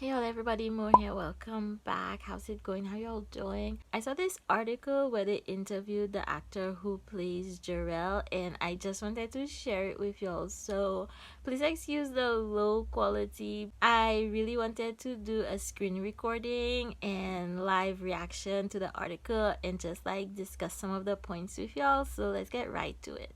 Hey all everybody, Mo here. Welcome back. How's it going? How y'all doing? I saw this article where they interviewed the actor who plays Jharrel, and I just wanted to share it with y'all. So please excuse the low quality. I really wanted to do a screen recording and live reaction to the article and just like discuss some of the points with y'all. So let's get right to it.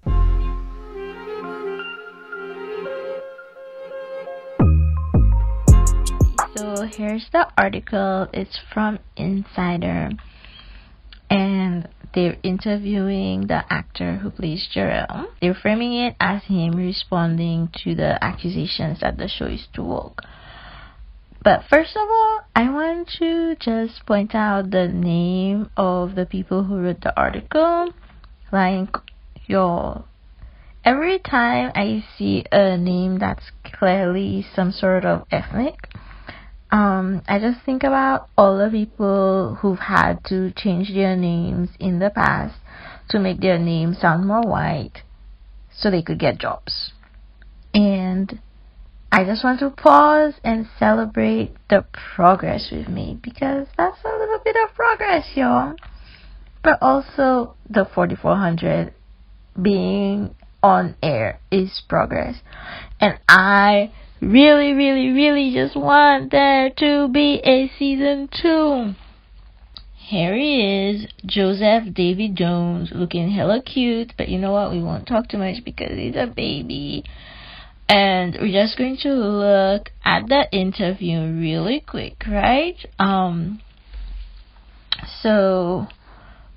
So here's the article. It's from Insider, and they're interviewing the actor who plays Jharrel. They're framing it as him responding to the accusations that the show is too woke. But first of all, I want to just point out the name of the people who wrote the article. Like, every time I see a name that's clearly some sort of ethnic, I just think about all the people who've had to change their names in the past to make their name sound more white so they could get jobs. And I just want to pause and celebrate the progress we've made, because that's a little bit of progress, y'all. But also the 4400 being on air is progress. And I really just want there to be a season 2. Here he is, Joseph David Jones, looking hella cute, but you know what, we won't talk too much because he's a baby. And we're just going to look at the interview really quick, right? So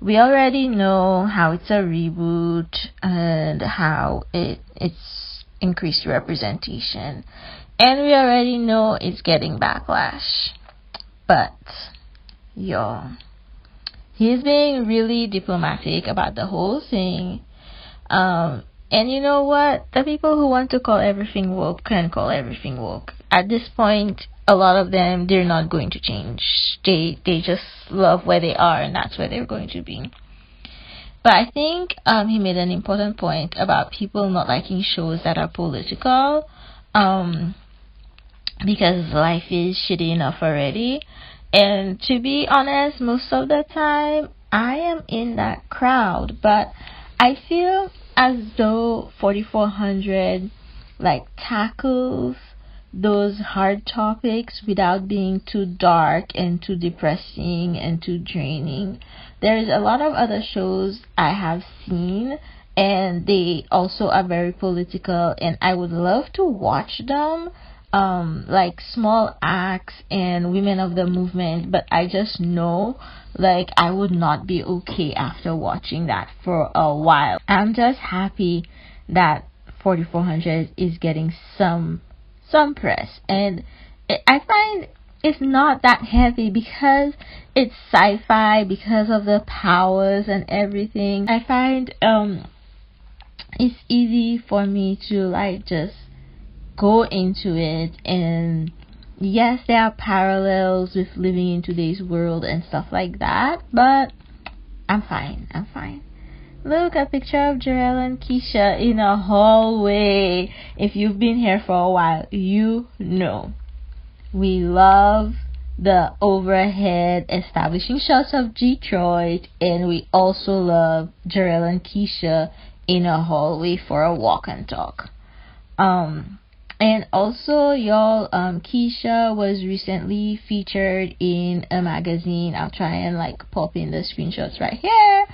we already know how it's a reboot and how it's increased representation, and we already know it's getting backlash. But y'all, he's being really diplomatic about the whole thing. And you know what? The people who want to call everything woke can call everything woke. At this point, a lot of them, they're not going to change. They just love where they are, and that's where they're going to be. But I think he made an important point about people not liking shows that are political, because life is shitty enough already. And to be honest, most of the time I am in that crowd, but I feel as though 4400 like tackles those hard topics without being too dark and too depressing and too draining. There's a lot of other shows I have seen, and they also are very political, and I would love to watch them, like Small Acts and Women of the Movement, but I just know like I would not be okay after watching that for a while. I'm just happy that 4400 is getting some press, and I find it's not that heavy because it's sci-fi, because of the powers and everything. I find it's easy for me to like just go into it, and yes, there are parallels with living in today's world and stuff like that, but I'm fine. Look, a picture of Jharrel and Keisha in a hallway. If you've been here for a while, you know. We love the overhead establishing shots of Detroit, and we also love Jharrel and Keisha in a hallway for a walk and talk. And also, y'all, Keisha was recently featured in a magazine. I'll try and like pop in the screenshots right here.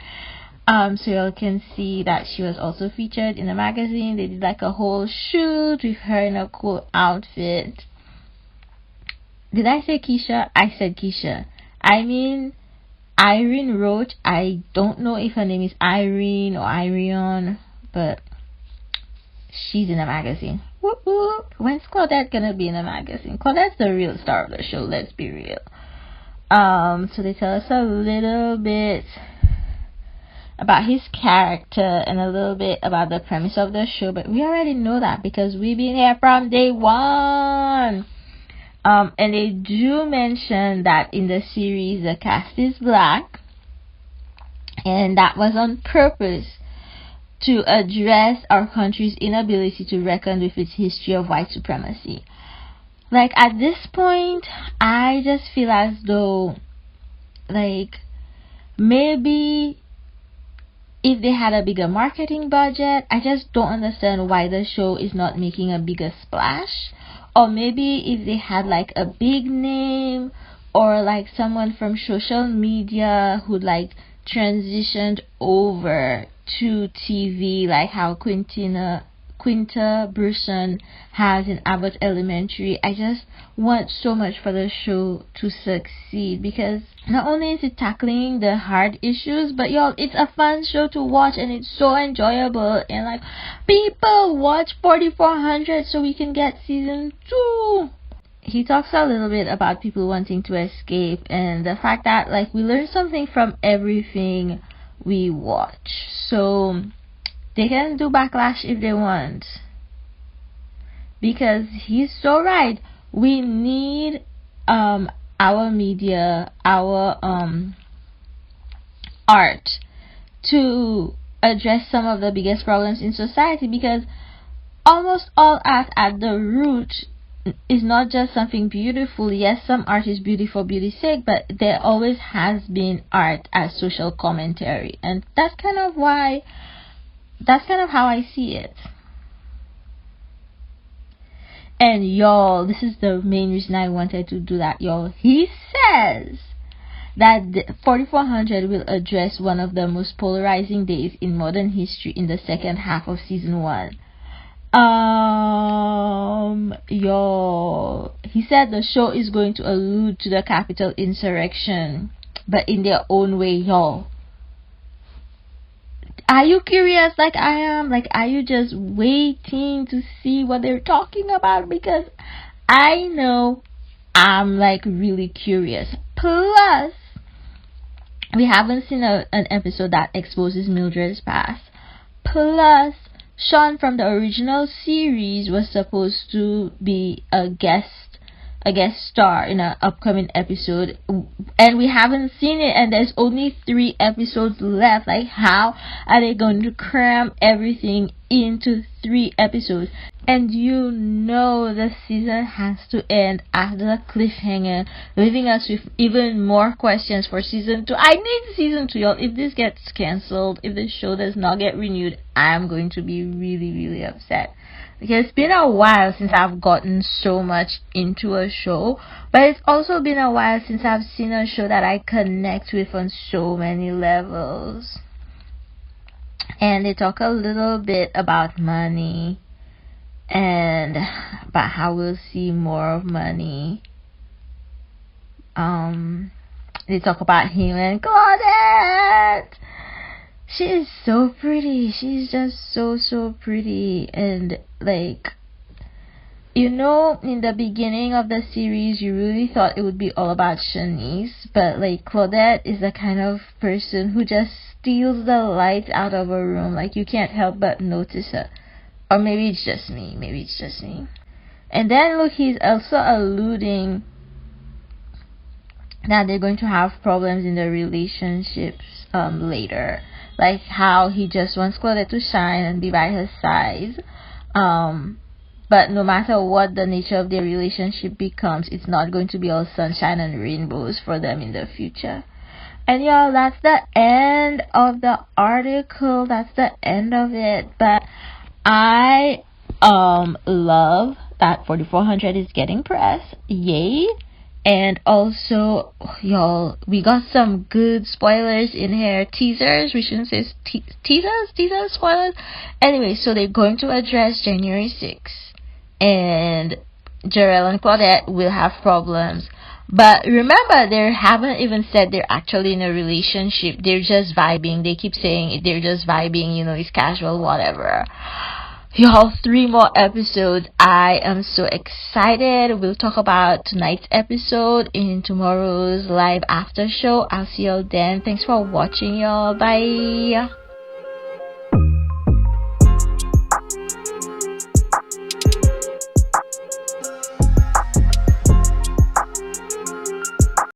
So y'all can see that she was also featured in a magazine. They did like a whole shoot with her in a cool outfit. Did I say Keisha? I said Keisha. I mean Irene Roach. I don't know if her name is Irene or Irion, but she's in a magazine. Whoop whoop. When's Claudette gonna be in a magazine? Claudette's the real star of the show, let's be real. So they tell us a little bit about his character and a little bit about the premise of the show, but we already know that because we've been here from day one. And they do mention that in the series the cast is black, and that was on purpose to address our country's inability to reckon with its history of white supremacy. Like at this point, I just feel as though, like, maybe if they had a bigger marketing budget, I just don't understand why the show is not making a bigger splash. Or maybe if they had like a big name, or like someone from social media who like transitioned over to TV, like how Quinta Brunson has in Abbott Elementary. I just want so much for the show to succeed, because not only is it tackling the hard issues, but y'all, it's a fun show to watch and it's so enjoyable. And like, people watch 4400 so we can get season 2. He talks a little bit about people wanting to escape and the fact that like we learn something from everything we watch. So they can do backlash if they want, because he's so right. We need our media, our art to address some of the biggest problems in society, because almost all art at the root is not just something beautiful. Yes, some art is beautiful for beauty's sake, but there always has been art as social commentary, and that's kind of how I see it. And y'all, this is the main reason I wanted to do that, y'all. He says that 4400 will address one of the most polarizing days in modern history in the second half of season 1. Y'all, he said the show is going to allude to the Capitol insurrection, but in their own way, y'all. Are you curious like I am? Like, are you just waiting to see what they're talking about? Because I know I'm like really curious. Plus, we haven't seen an episode that exposes Mildred's past. Plus, Sean from the original series was supposed to be a guest star in an upcoming episode, and we haven't seen it, and there's only 3 episodes left. Like, how are they going to cram everything into 3 episodes? And you know the season has to end after the cliffhanger, leaving us with even more questions for season 2. I need season 2, y'all. If this gets cancelled, if the show does not get renewed, I'm going to be really, really upset. Because it's been a while since I've gotten so much into a show, but it's also been a while since I've seen a show that I connect with on so many levels. And they talk a little bit about money, and about how we'll see more of money. They talk about him and Claudette. She is so pretty. She's just so pretty. And like, you know, in the beginning of the series, you really thought it would be all about Shanice, but like, Claudette is the kind of person who just steals the light out of a room. Like, you can't help but notice her. Or maybe it's just me. And then look, he's also alluding that they're going to have problems in the relationships later. Like how he just wants Claudette to shine and be by her side. But no matter what the nature of their relationship becomes, it's not going to be all sunshine and rainbows for them in the future. And y'all, that's the end of the article. That's the end of it. But I love that 4400 is getting press. Yay. And also, y'all, we got some good spoilers in here. Teasers. We shouldn't say teasers, spoilers. Anyway, so they're going to address January 6th. And Jharrel and Claudette will have problems. But remember, they haven't even said they're actually in a relationship. They're just vibing. They keep saying they're just vibing, you know, it's casual, whatever. Y'all, 3 more episodes. I am so excited. We'll talk about tonight's episode in tomorrow's live after show. I'll see y'all then. Thanks for watching, y'all. Bye.